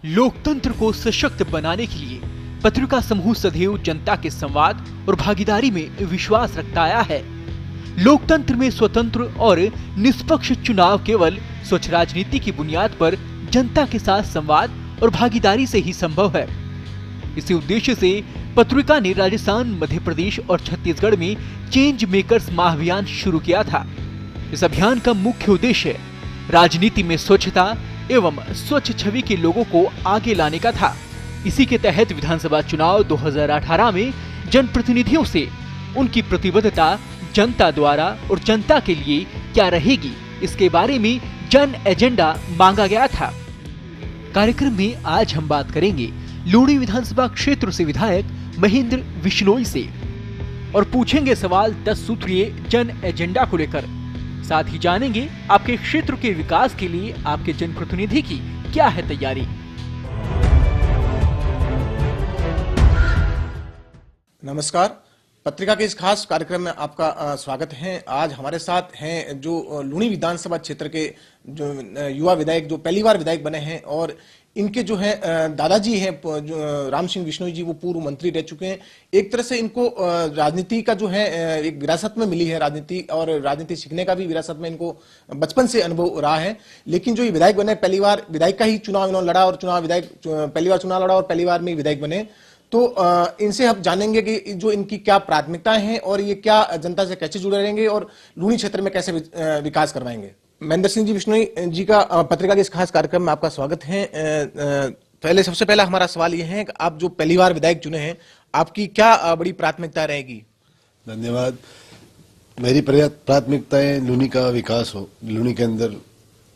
लोकतंत्र को सशक्त बनाने के लिए पत्रिका समूह सदैव जनता के संवाद और भागीदारी में विश्वास रखता आया है। लोकतंत्र में स्वतंत्र और निष्पक्ष चुनाव केवल स्वच्छ राजनीति की बुनियाद पर जनता के साथ संवाद और भागीदारी से ही संभव है। इसी उद्देश्य से पत्रिका ने राजस्थान, मध्य प्रदेश और छत्तीसगढ़ में चेंज मेकर्स महाअभियान शुरू किया था। इस अभियान का मुख्य उद्देश्य राजनीति में स्वच्छता एवं स्वच्छ छवि के लोगों को आगे लाने का था। इसी के तहत विधानसभा चुनाव 2018 में जनप्रतिनिधियों से उनकी प्रतिबद्धता जनता द्वारा और जनता के लिए क्या रहेगी, इसके बारे में जन एजेंडा मांगा गया था। कार्यक्रम में आज हम बात करेंगे लूणी विधानसभा क्षेत्र से विधायक महेंद्र विश्नोई से और पूछेंगे सवाल 10 सूत्रीय जन एजेंडा को लेकर। साथ ही जानेंगे आपके क्षेत्र के विकास के लिए आपके जनप्रतिनिधि की क्या है तैयारी। नमस्कार, पत्रिका के इस खास कार्यक्रम में आपका स्वागत है। आज हमारे साथ हैं जो लूणी विधानसभा क्षेत्र के जो युवा विधायक, जो पहली बार विधायक बने हैं, और इनके जो है दादाजी हैं जो राम सिंह विश्नोई जी, वो पूर्व मंत्री रह चुके हैं। एक तरह से इनको राजनीति का जो है एक विरासत में मिली है राजनीति, और राजनीति सीखने का भी विरासत में इनको बचपन से अनुभव रहा है। लेकिन जो ये विधायक बने, पहली बार विधायक का ही चुनाव इन्होंने लड़ा, और पहली बार चुनाव लड़ा और पहली बार में विधायक बने। तो इनसे हम जानेंगे कि जो इनकी क्या प्राथमिकताएं हैं और ये क्या जनता से कैसे जुड़े रहेंगे और लूणी क्षेत्र में कैसे विकास करवाएंगे। महेंद्र सिंह जी विश्नोई जी का पत्रिका के इस खास कार्यक्रम में आपका स्वागत है। सबसे पहला हमारा सवाल यह है कि आप जो पहली बार विधायक चुने हैं, आपकी क्या बड़ी प्राथमिकता रहेगी? धन्यवाद। मेरी प्राथमिकताएं लूणी का विकास हो। लूणी के अंदर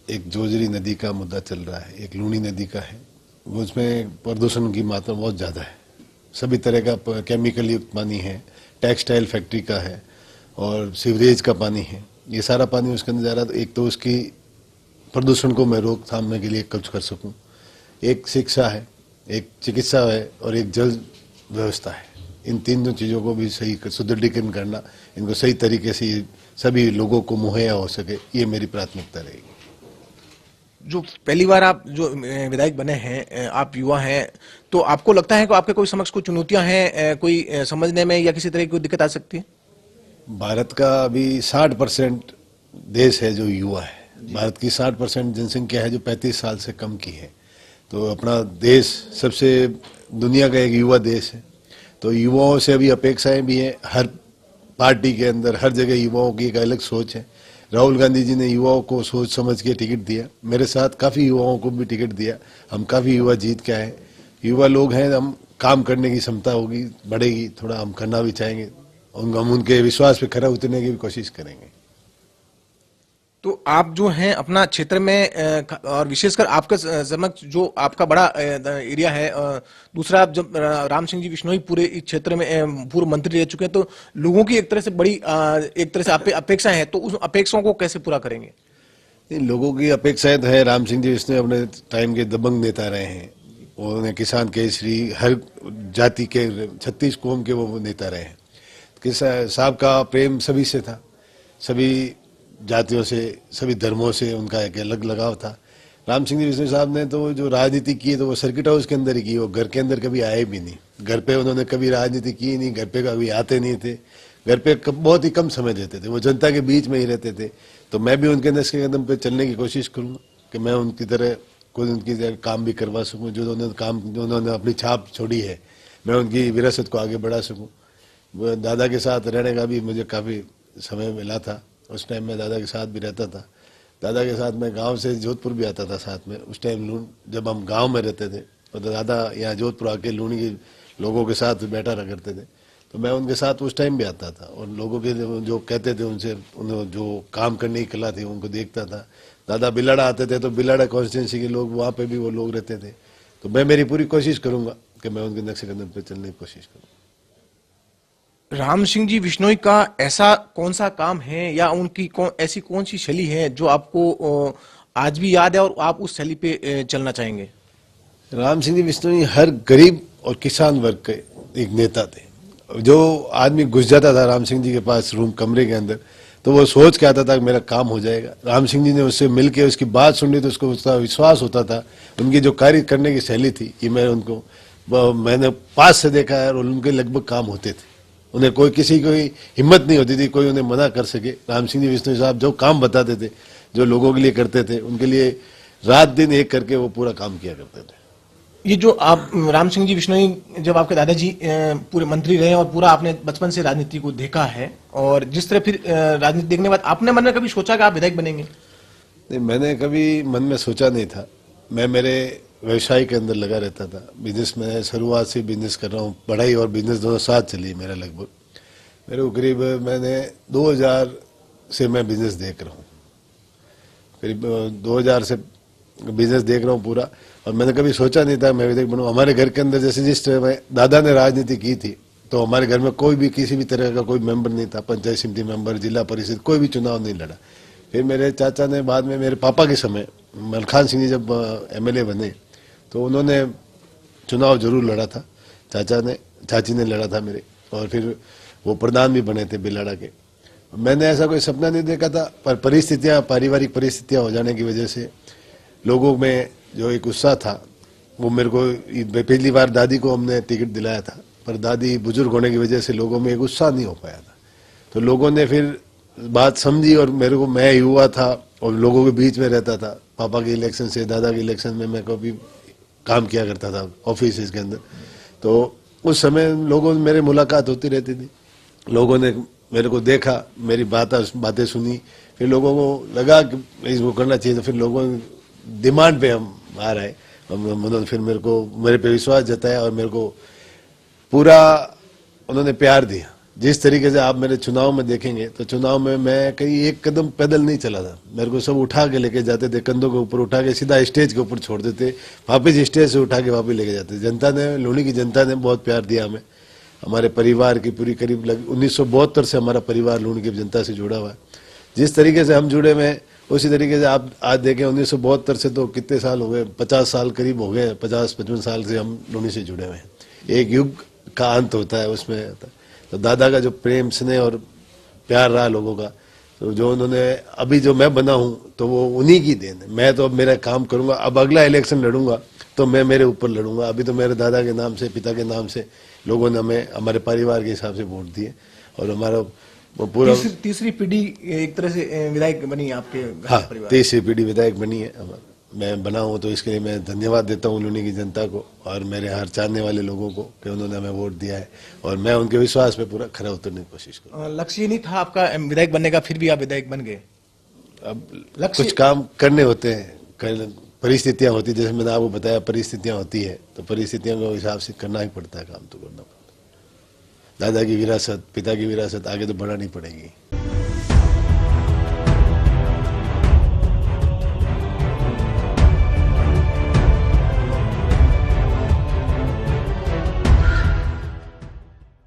एक जोजरी नदी का मुद्दा चल रहा है, एक लूणी नदी का है। उसमें प्रदूषण की मात्रा बहुत ज्यादा है, सभी तरह का केमिकल युक्त पानी है, टेक्सटाइल फैक्ट्री का है और सीवरेज का पानी है। ये सारा पानी उसके अंदर जा रहा है। तो एक तो उसकी प्रदूषण को मैं रोकथाम के लिए कुछ कर सकूं, एक शिक्षा है, एक चिकित्सा है और एक जल व्यवस्था है। इन तीनों चीज़ों को भी सही सुदृढ़ीकरण करना, इनको सही तरीके से सभी लोगों को मुहैया हो सके, ये मेरी प्राथमिकता रहेगी। जो पहली बार आप जो विधायक बने हैं, आप युवा हैं, तो आपको लगता है कि आपके कोई समक्ष कोई चुनौतियां हैं, कोई समझने में या किसी तरह की कोई दिक्कत आ सकती है? भारत का अभी 60% देश है जो युवा है। भारत की 60% जनसंख्या है जो 35 साल से कम की है। तो अपना देश सबसे दुनिया का एक युवा देश है। तो युवाओं से अभी अपेक्षाएं भी हैं। हर पार्टी के अंदर हर जगह युवाओं की एक अलग सोच है। राहुल गांधी जी ने युवाओं को सोच समझ के टिकट दिया, मेरे साथ काफ़ी युवाओं को भी टिकट दिया। हम काफ़ी युवा जीत के आए। युवा लोग हैं, हम काम करने की क्षमता होगी, बढ़ेगी, थोड़ा हम करना भी चाहेंगे, हम उनके विश्वास पे खरा उतरने की भी कोशिश करेंगे। तो आप जो हैं अपना क्षेत्र में और विशेषकर आपका समक्ष जो आपका बड़ा एरिया है, दूसरा आप जब राम सिंह जी विश्नोई पूरे इस क्षेत्र में पूर्व मंत्री रह चुके हैं, तो लोगों की एक तरह से बड़ी एक तरह से अपेक्षा है, तो उस अपेक्षाओं को कैसे पूरा करेंगे? लोगों की अपेक्षाएं तो है। राम सिंह जी विश्नोई अपने टाइम के दबंग नेता रहे हैं। उन्होंने किसान केसरी, हर जाति के 36 कौम के वो नेता रहे हैं। साहब का प्रेम सभी से था, सभी जातियों से, सभी धर्मों से उनका एक अलग लगाव था। राम सिंह जी विश्नोई साहब ने तो जो राजनीति की तो वो सर्किट हाउस के अंदर ही की, वो घर के अंदर कभी आए भी नहीं। घर पे उन्होंने कभी राजनीति की नहीं, घर पे कभी आते नहीं थे, घर पे बहुत ही कम समय देते थे, वो जनता के बीच में ही रहते थे। तो मैं भी उनके नक्श के कदम पे चलने की कोशिश करूँगा कि मैं उनकी तरह कोई उनकी तरह काम भी करवा सकूँ। जो उन्होंने अपनी छाप छोड़ी है, मैं उनकी विरासत को आगे बढ़ा सकूँ। दादा के साथ रहने का भी मुझे काफ़ी समय मिला था। उस टाइम मैं दादा के साथ भी रहता था। दादा के साथ मैं गांव से जोधपुर भी आता था साथ में। उस टाइम जब हम गांव में रहते थे तो दादा यहाँ जोधपुर आके लूणी के लोगों के साथ बैठा रहा करते थे। तो मैं उनके साथ उस टाइम भी आता था और लोगों के जो कहते थे उनसे, उन्हें जो काम करने की कला थी उनको देखता था। दादा बिलाड़ा आते थे तो बिलाड़ा कॉन्स्टिट्यूंसी के लोग, वहाँ पर भी वो लोग रहते थे। तो मैं मेरी पूरी कोशिश करूँगा कि मैं उनके नक्शे कदम पर चलने की कोशिश करूँ। राम सिंह जी विश्नोई का ऐसा कौन सा काम है या उनकी ऐसी कौन सी शैली है जो आपको आज भी याद है और आप उस शैली पे चलना चाहेंगे? राम सिंह जी विश्नोई हर गरीब और किसान वर्ग के एक नेता थे। जो आदमी घुस जाता था राम सिंह जी के पास रूम कमरे के अंदर तो वो सोच के आता था कि मेरा काम हो जाएगा। राम सिंह जी ने उससे मिलके उसकी बात सुनी तो उसको उसका विश्वास होता था। उनकी जो कार्य करने की शैली थी ये मैंने पास से देखा है और उनके लगभग काम होते थे। उन्हें कोई किसी की हिम्मत नहीं होती थी कोई उन्हें मना कर सके। राम सिंह जी विष्णु साहब जो काम बताते थे, जो लोगों के लिए करते थे, उनके लिए रात दिन एक करके वो पूरा काम किया करते थे। ये जो आप राम सिंह जी बिश्नोई, जब आपके दादाजी पूरे मंत्री रहे और पूरा आपने बचपन से राजनीति को देखा है, और जिस तरह फिर राजनीति देखने के बाद आपने मन में कभी सोचा कि आप विधायक बनेंगे? नहीं, मैंने कभी मन में सोचा नहीं था। मैं मेरे व्यवसाय के अंदर लगा रहता था। बिजनेस में शुरुआत से बिजनेस कर रहा हूँ, पढ़ाई और बिजनेस दोनों साथ चली मेरा। लगभग मेरे को करीब मैंने 2000 से मैं बिजनेस देख रहा हूँ, करीब 2000 से बिजनेस देख रहा हूँ पूरा। और मैंने कभी सोचा नहीं था मैं विधायक बनूँ। हमारे घर के अंदर जैसे जिस तरह में दादा ने राजनीति की थी, तो हमारे घर में कोई भी किसी भी तरह का कोई मेंबर नहीं था, पंचायत समिति मेंबर, जिला परिषद, कोई भी चुनाव नहीं लड़ा। फिर मेरे चाचा ने बाद में, मेरे पापा के समय मलखान सिंह जी जब एमएलए बने तो उन्होंने चुनाव जरूर लड़ा था। चाची ने लड़ा था मेरे, और फिर वो प्रधान भी बने थे बिलाड़ा के। मैंने ऐसा कोई सपना नहीं देखा था, पर परिस्थितियां, पारिवारिक परिस्थितियां हो जाने की वजह से लोगों में जो एक उत्साह था वो मेरे को, पहली बार दादी को हमने टिकट दिलाया था, पर दादी बुजुर्ग होने की वजह से लोगों में एक उत्साह नहीं हो पाया था। तो लोगों ने फिर बात समझी, और मेरे को, मैं युवा था और लोगों के बीच में रहता था। पापा के इलेक्शन से दादा के इलेक्शन में मैं कभी काम किया करता था ऑफिस के अंदर। तो उस समय लोगों में मेरे मुलाकात होती रहती थी। लोगों ने मेरे को देखा, मेरी बातें सुनी, फिर लोगों को लगा कि इसको करना चाहिए। तो फिर लोगों डिमांड पे हम आ रहे, उन्होंने फिर मेरे पे विश्वास जताया और मेरे को पूरा उन्होंने प्यार दिया। जिस तरीके से आप मेरे चुनाव में देखेंगे तो चुनाव में मैं कहीं एक कदम पैदल नहीं चला था। मेरे को सब उठा के लेके जाते थे, कंधों के ऊपर उठा के सीधा स्टेज के ऊपर छोड़ देते, वापस स्टेज से उठा के वापस लेके जाते। जनता ने, लूणी की जनता ने बहुत प्यार दिया हमें। हमारे परिवार की पूरी करीब 1972 से हमारा परिवार लूणी की जनता से जुड़ा हुआ है। जिस तरीके से हम जुड़े हुए हैं उसी तरीके से आप आज देखें, 1972 से तो कितने साल हो गए, 50 साल करीब हो गए, 50-55 साल से हम लूणी से जुड़े हुए हैं। एक युग का अंत होता है उसमें। तो दादा का जो प्रेम, स्नेह और प्यार रहा लोगों का, तो जो उन्होंने, अभी जो मैं बना हूँ तो वो उन्हीं की देन है। मैं तो अब मेरा काम करूंगा। अब अगला इलेक्शन लड़ूंगा तो मैं मेरे ऊपर लड़ूंगा। अभी तो मेरे दादा के नाम से, पिता के नाम से लोगों ने हमें हमारे परिवार के हिसाब से वोट दिए, और हमारा वो पूरा तीसरी पीढ़ी एक तरह से विधायक बनी आपके हाँ, परिवार। तीसरी पीढ़ी विधायक बनी है। मैं बना हूँ तो इसके लिए मैं धन्यवाद देता हूँ लूणी की जनता को और मेरे हर चाहने वाले लोगों को कि उन्होंने हमें वोट दिया है, और मैं उनके विश्वास पे पूरा खरा उतरने की कोशिश करूँ। लक्ष्य नहीं था आपका विधायक बनने का, फिर भी आप विधायक बन गए? अब कुछ काम करने होते हैं, परिस्थितियां होती है, जैसे मैंने आपको बताया परिस्थितियां होती है, तो परिस्थितियों के हिसाब से करना ही पड़ता है, काम तो करना पड़ता है। दादा की विरासत, पिता की विरासत आगे तो बढ़ानी पड़ेगी।